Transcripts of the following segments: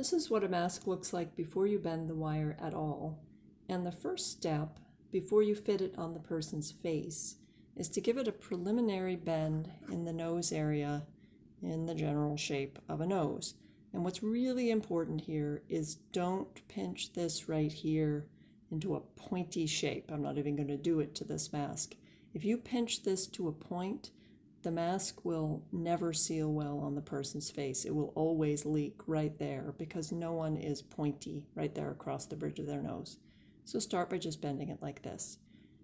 This is what a mask looks like before you bend the wire at all. And the first step, before you fit it on the person's face, is to give it a preliminary bend in the nose area in the general shape of a nose. And what's really important here is don't pinch this right here into a pointy shape. I'm not even going to do it to this mask. If you pinch this to a point, the mask will never seal well on the person's face. It will always leak right there because no one is pointy right there across the bridge of their nose. So start by just bending it like this.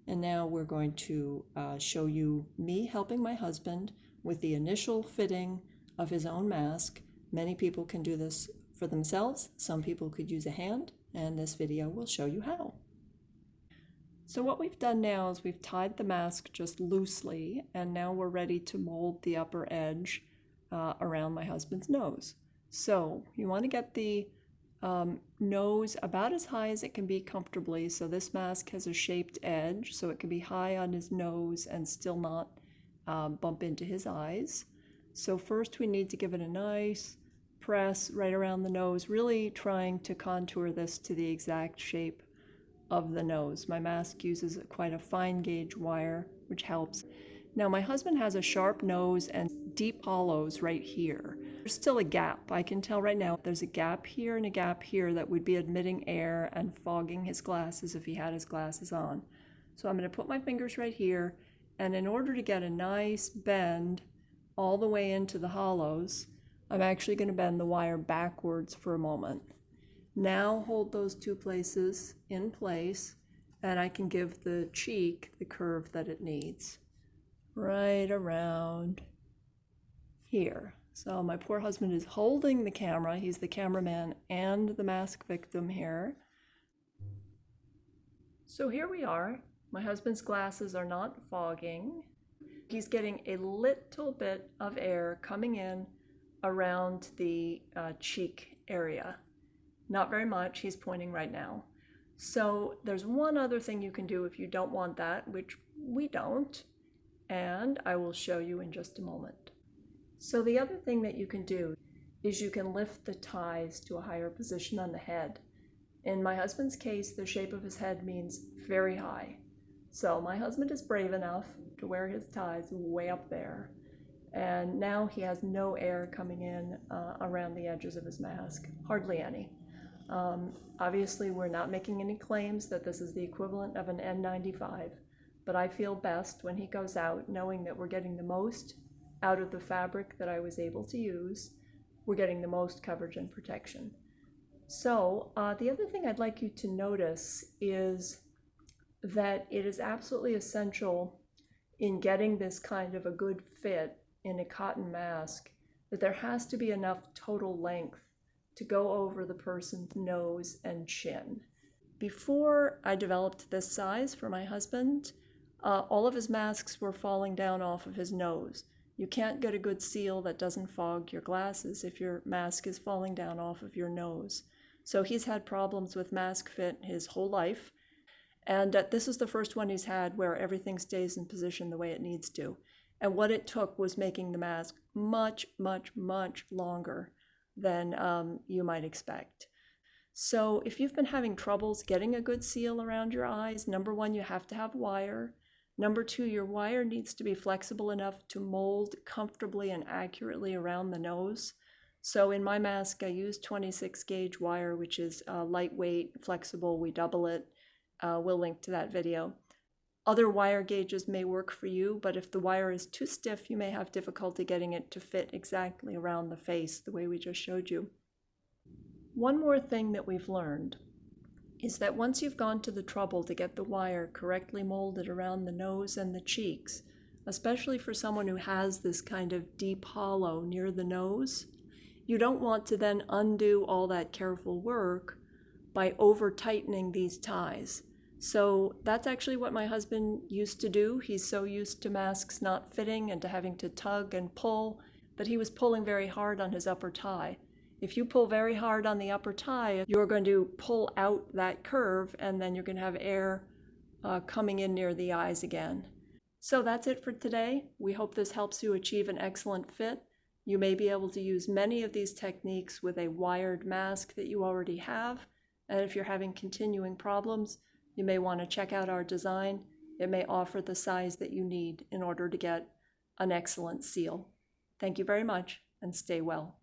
And now we're going to show you me helping my husband with the initial fitting of his own mask. Many people can do this for themselves. Some people could use a hand, and this video will show you how. So what we've done now is we've tied the mask just loosely, and now we're ready to mold the upper edge around my husband's nose. So you want to get the nose about as high as it can be comfortably. So this mask has a shaped edge, so it can be high on his nose and still not bump into his eyes. So first we need to give it a nice press right around the nose, really trying to contour this to the exact shape of the nose. My mask uses quite a fine gauge wire, which helps. Now my husband has a sharp nose and deep hollows right here. There's still a gap. I can tell right now there's a gap here and a gap here that would be admitting air and fogging his glasses if he had his glasses on. So I'm going to put my fingers right here, and in order to get a nice bend all the way into the hollows, I'm actually going to bend the wire backwards for a moment. Now hold those two places in place, and I can give the cheek the curve that it needs. Right around here. So my poor husband is holding the camera. He's the cameraman and the mask victim here. So here we are. My husband's glasses are not fogging. He's getting a little bit of air coming in around the cheek area. Not very much. He's pointing right now. So there's one other thing you can do if you don't want that, which we don't, and I will show you in just a moment. So the other thing that you can do is you can lift the ties to a higher position on the head. In my husband's case, the shape of his head means very high. So my husband is brave enough to wear his ties way up there. And now he has no air coming in around the edges of his mask, hardly any. Obviously, we're not making any claims that this is the equivalent of an N95, but I feel best when he goes out knowing that we're getting the most out of the fabric that I was able to use. We're getting the most coverage and protection. So the other thing I'd like you to notice is that it is absolutely essential in getting this kind of a good fit in a cotton mask that there has to be enough total length to go over the person's nose and chin. Before I developed this size for my husband, all of his masks were falling down off of his nose. You can't get a good seal that doesn't fog your glasses if your mask is falling down off of your nose. So he's had problems with mask fit his whole life. And this is the first one he's had where everything stays in position the way it needs to. And what it took was making the mask much, much, much longer than you might expect. So if you've been having troubles getting a good seal around your eyes, number one, you have to have wire. Number two, your wire needs to be flexible enough to mold comfortably and accurately around the nose. So in my mask, I use 26 gauge wire, which is lightweight, flexible. We double it. We'll link to that video. Other wire gauges may work for you, but if the wire is too stiff, you may have difficulty getting it to fit exactly around the face the way we just showed you. One more thing that we've learned is that once you've gone to the trouble to get the wire correctly molded around the nose and the cheeks, especially for someone who has this kind of deep hollow near the nose, you don't want to then undo all that careful work by over-tightening these ties. So that's actually what my husband used to do. He's so used to masks not fitting and to having to tug and pull that he was pulling very hard on his upper tie. If you pull very hard on the upper tie, you're going to pull out that curve, and then you're going to have air coming in near the eyes again. So that's it for today. We hope this helps you achieve an excellent fit. You may be able to use many of these techniques with a wired mask that you already have. And if you're having continuing problems, you may want to check out our design. It may offer the size that you need in order to get an excellent seal. Thank you very much, and stay well.